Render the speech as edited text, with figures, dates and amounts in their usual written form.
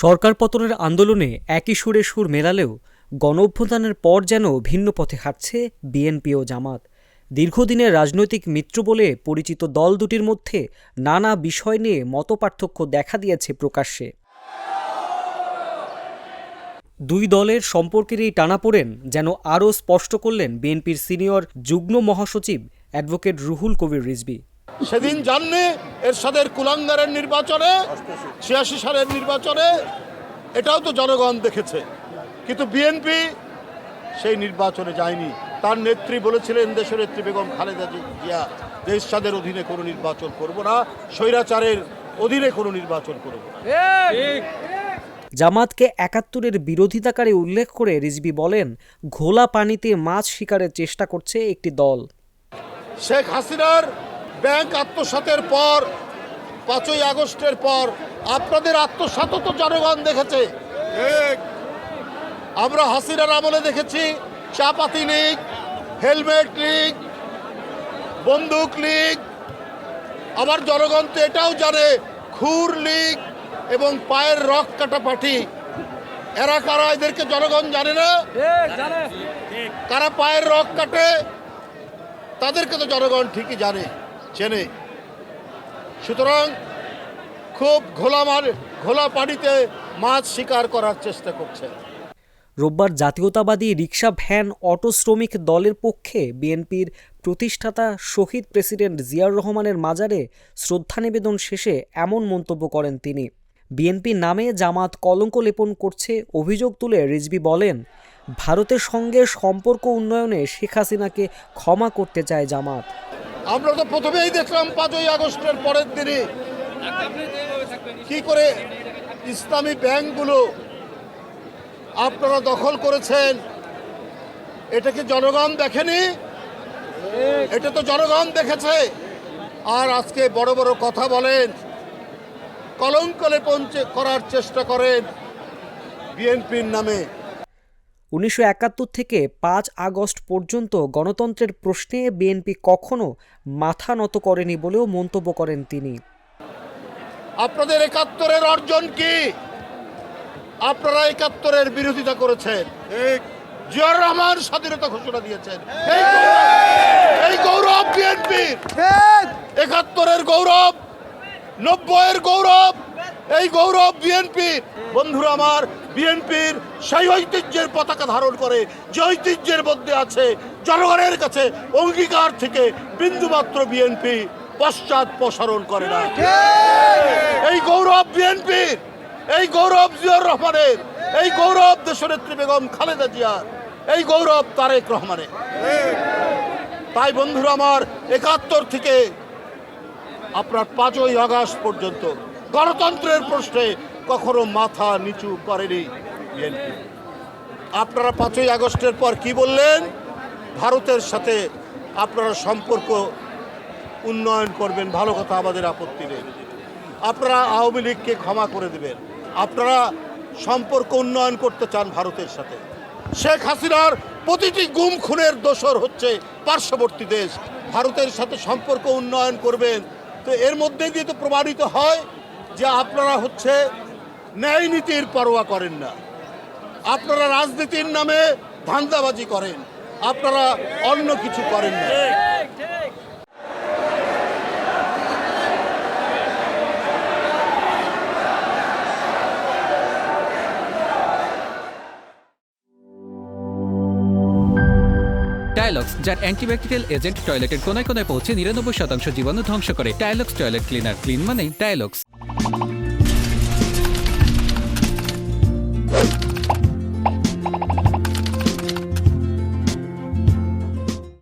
সরকার পতনের আন্দোলনে একই সুরে সুর মেলালেও গণঅভ্যুত্থানের পর যেন ভিন্ন পথে হাঁটছে বিএনপি ও জামাত। দীর্ঘদিনের রাজনৈতিক মিত্র বলে পরিচিত দল দুটির মধ্যে নানা বিষয় নিয়ে মতপার্থক্য দেখা দিয়েছে প্রকাশ্যে। দুই দলের সম্পর্কের এই টানাপোড়েন যেন আরও স্পষ্ট করলেন বিএনপির সিনিয়র যুগ্ম মহাসচিব অ্যাডভোকেট রুহুল কবির রিজভী। সেদিন জাননি এরশাদের কুলাঙ্গারের নির্বাচনে ৮৬ সালের নির্বাচনে এটাও তো জনগণ দেখেছে, কিন্তু বিএনপি সেই নির্বাচনে যায়নি। তার নেত্রী বলেছিলেন, দেশনেত্রী বেগম খালেদা জিয়া, যে এরশাদের অধীনে কোনো নির্বাচন করব না, স্বৈরাচারের অধীনে কোনো নির্বাচন করব না। জামাতকে ৭১-এর বিরোধিতাকারী উল্লেখ করে রিজভী বলেন, ঘোলা পানিতে মাছ শিকারের চেষ্টা করছে একটি দল। শেখ হাসিনার ব্যাংক আত্মসাতের পর ৫ই আগস্টের পর আপনাদের আত্মসাতও তো জনগণ দেখেছে। আমরা হাসিনার আমলে দেখেছি চাপাতি লীগ, হেলমেট লীগ, বন্দুক লীগ, আবার জনগণ তো এটাও জানে খুর লীগ এবং পায়ের রক কাটা পার্টি। এরা কারা, এদেরকে জনগণ জানে না? কারা পায়ের রক কাটে তাদেরকে তো জনগণ ঠিকই জানে, চেনে। সুতরাং খুব ঘোলা পানিতে মাছ শিকার করার চেষ্টা করছে। রোববার জাতীয়তাবাদী রিকশা ভ্যান অটো শ্রমিক দলের পক্ষে বিএনপির প্রতিষ্ঠাতা শহীদ প্রেসিডেন্ট জিয়াউর রহমানের মাজারে শ্রদ্ধা নিবেদন শেষে এমন মন্তব্য করেন তিনি। বিএনপির নামে জামাত কলঙ্ক লেপন করছে অভিযোগ তুলে রিজভী বলেন, ভারতের সঙ্গে সম্পর্ক উন্নয়নে শেখ হাসিনাকে ক্ষমা করতে চায় জামাত। আমরা তো প্রথমেই দেখলাম ৫ই আগস্টের পরের দিনই কি করে ইসলামী ব্যাংকগুলো আপনারা দখল করেছেন। এটাকে জনগণ দেখেনি? এটা তো জনগণ দেখেছে। আর আজকে বড় বড় কথা বলেন, কলঙ্ক লেপন করার চেষ্টা করেন বিএনপির নামে। ১৯৭১ থেকে ৫ আগস্ট পর্যন্ত গণতন্ত্রের প্রশ্নে বিএনপি কখনো মাথা নত করেনি বলেও মন্তব্য করেন তিনি। আপনাদের ৭১-এর অর্জন কি? আপনারা ৭১-এর বিরোধিতা করেছেন। জিয়াউর রহমান স্বাধীনতা ঘোষণা দিয়েছেন। এই গৌরব বিএনপির, ৭১-এর গৌরব, ৯০-এর গৌরব, এই গৌরব বিএনপির। বন্ধুরা আমার, বিএনপির সেই ঐতিহ্যের পতাকা ধারণ করে, যে ঐতিহ্যের মধ্যে আছে জনগণের কাছে অঙ্গীকার থেকে বিন্দুমাত্র বিএনপি পশ্চাৎপসরণ করে না। এই গৌরব বিএনপির, এই গৌরব জিয়াউর রহমানের, এই গৌরব দেশনেত্রী বেগম খালেদা জিয়ার, এই গৌরব তারেক রহমানের। তাই বন্ধুরা আমার, ৭১ থেকে আপনার ৫ই আগস্ট পর্যন্ত গণতন্ত্রের প্রশ্নে কখনো মাথা নিচু করেনি বিএনপি। আপনারা ৫ই আগস্টের পর কি বললেন? ভারতের সাথে আপনারা সম্পর্ক উন্নয়ন করবেন, ভালো কথা, আমাদের আপত্তি নেই। আপনারা আওয়ামী লীগকে ক্ষমা করে দেবেন, আপনারা সম্পর্ক উন্নয়ন করতে চান ভারতের সাথে। শেখ হাসিনার প্রতিটি গুম খুনের দোষর হচ্ছে পার্শ্ববর্তী দেশ, ভারতের সাথে সম্পর্ক উন্নয়ন করবেন। তো এর মধ্যে দিয়ে তো প্রমাণিত হয় যে আপনারা হচ্ছে ন্যায় নীতির পরোয়া করেন না, আপনারা রাজনীতির নামে ধান্দাবাজি করেন, আপনারা অন্য কিছু করেন না। টাইলক্স, যার অ্যান্টিব্যাকটেরিয়াল এজেন্ট টয়লেটের কোনায় কোনায় পৌঁছে ৯৯% জীবাণু ধ্বংস করে। টাইলক্স টয়লেট ক্লিনার, ক্লিন মানে টাইলক্স।